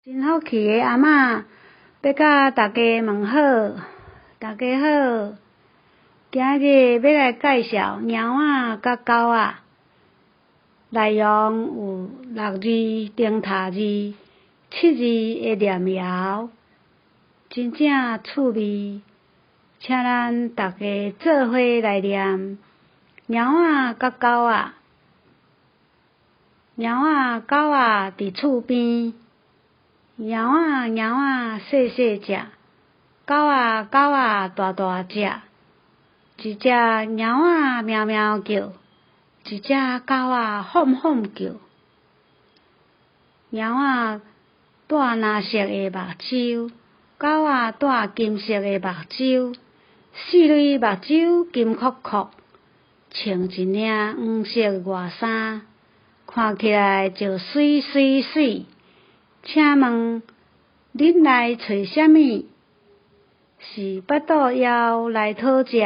真好气的阿嬷，要甲大家问好，大家好。今日要来介绍猫仔甲狗仔，内容有6字顶塔字、7字的念谣，真正趣味。请咱大家做伙来念猫仔甲狗仔。猫仔狗仔伫厝边，猫仔细细只，狗仔大大只。一只猫仔喵喵叫，一只狗仔哄哄叫。猫仔戴蓝色的目睭，狗仔戴金色的目睭，4类目睭金箍箍，穿一领黄色外衫，看起来就水水水。请问恁来找啥物？是腹肚枵来讨食，